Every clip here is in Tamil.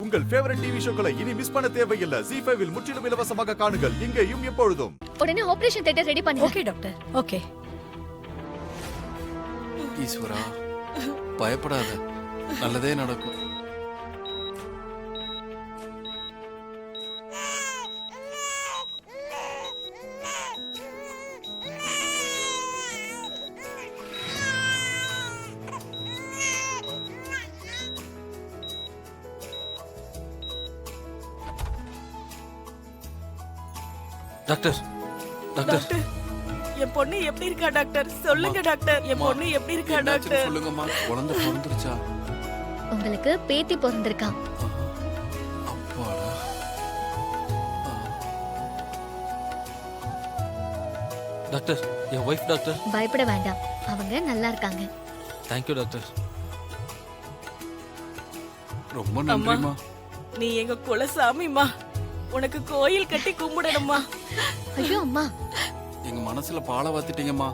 உங்கள் ஃபேவரட் டிவி ஷோக்களை இனி மிஸ் பண்ண தேவையில்லை. ZEE5 இல் முற்றிலும் இலவசமாக காணுங்கள், இங்கேயும் எப்பொழுதும். உடனே ஆபரேஷன் தியேட்டர் ரெடி பண்ணுங்க. Okay doctor. ஓகே. ஈஸ்வரா, பயப்படாத, நல்லதே நடக்கும். டாக்டர், டாக்டர், என் பொண்ணு எப்படி இருக்கா டாக்டர்? சொல்லுங்க டாக்டர், என் பொண்ணு எப்படி இருக்கா டாக்டர்? சொல்லுங்கம்மா. குழந்தை பிறந்துருச்சா? உங்களுக்கு பேத்தி பிறந்திருக்கா. அப்பாடா. டாக்டர், என் வைஃப் டாக்டர். பயப்பட வேண்டாம், அவங்க நல்லா இருக்காங்க. Thank you doctor. ரொம்ப நன்றிமா. நீ எங்க குலசாமிமா, உனக்கு கோயில் கட்டி கும்பிடணுமா. ஐயோ அம்மா, எங்க மனசுல பால வாத்திட்டீங்கம்மா.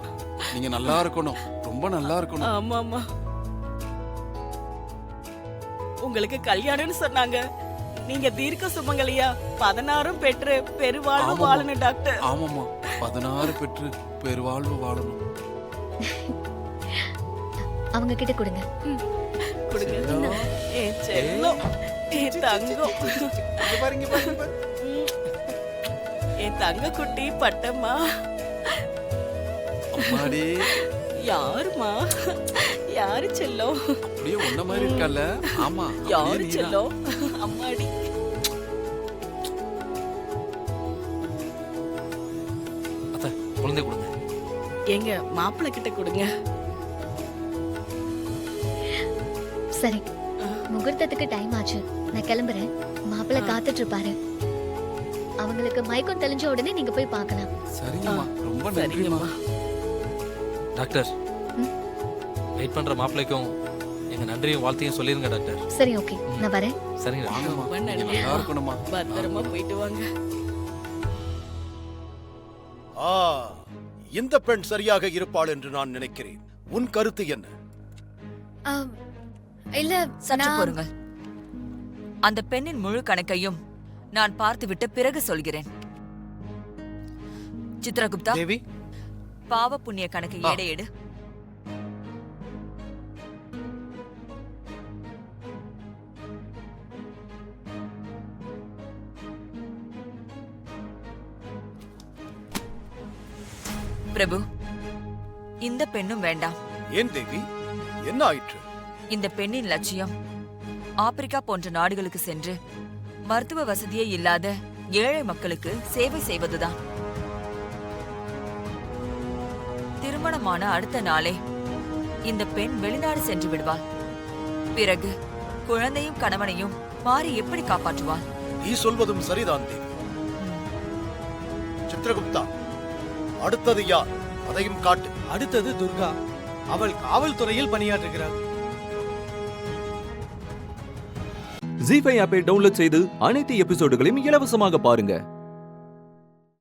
நீங்க நல்லா இருக்கணும், ரொம்ப நல்லா இருக்கணும். ஆமாமா. உங்களுக்கு கல்யாணம்னு சொன்னாங்க, நீங்க தீர்க்க சுமங்கலியா 16 பெற்று பெருவாழ்வு வாழணும் டாக்டர். ஆமாமா, 16 பெற்று பெருவாழ்வு வாழணும். அவங்க கிட்ட கொடுங்க. கொடுங்க. ஏன் செல்லம், ஏன் தங்கம், என் தங்க குட்டி பட்டம்மா. அம்மாடி. யாருமா? யாரு செல்லம்? அப்படியே ஒன்ன மாதிரி இருக்கல்ல? ஆமா. யாரு செல்லம்? அம்மாடி. அத்தை, குழந்தை கொடுங்க. எங்க மாப்பிள்ளை கிட்ட கொடுங்க. சரி, முகூர்த்தத்துக்கு டைம் ஆச்சு, நான் கிளம்புறேன். மாப்பிள்ளை காத்துட்டு இருப்பாரு. அவங்களுக்கு மயக்கம் தெளிஞ்ச உடனே நீங்க போய் பார்க்கலாம். சரிங்கம்மா, ரொம்ப நன்றிமா. டாக்டர், வெயிட் பண்ற மாப்பிள்ளைக்கும் எங்க நன்றியும் வாழ்த்தையும் சொல்லிருங்க டாக்டர். சரி, ஓகே, நான் வரேன். சரிங்க. வாங்கம்மா, நீங்க நல்லா இருக்கணும்மா. பத்திரமா போயிட்டு வாங்க. இந்த பெண் சரியாக இருப்பாள் என்று நான் நினைக்கிறேன். உன் கருத்து என்ன? இல்ல, சற்று பொறுங்கள். அந்த பெண்ணின் முழு கணக்கையும் நான் பார்த்துவிட்டு பிறகு சொல்கிறேன். சித்ரகுப்தா தேவி, பாவ புண்ணிய கணக்கு ஏடையேடு. பிரபு, இந்த பெண்ணும் வேண்டாம். ஏன் தேவி, என்ன ஆயிற்று? இந்த பெண்ணின் லட்சியம் ஆப்பிரிக்கா போன்ற நாடுகளுக்கு சென்று மருத்துவ வசதியே இல்லாத ஏழை மக்களுக்கு சேவை செய்வதுதான். திருமணமான அடுத்த நாளே இந்த பெண் வெளிநாடு சென்று விடுவாள். பிறகு குழந்தையும் கணவனையும் மாறி எப்படி காப்பாற்றுவாள்? நீ சொல்வதும் சரிதான் தேவி. சித்ரகுப்தா, அடுத்தது யார்? அதையும் காட்டு. அடுத்தது துர்கா. அவள் காவல்துறையில் பணியாற்றுகிறாள். ZEE5 ஆப்பை டவுன்லோட் செய்து அனைத்து எபிசோடுகளையும் இலவசமாக பாருங்க.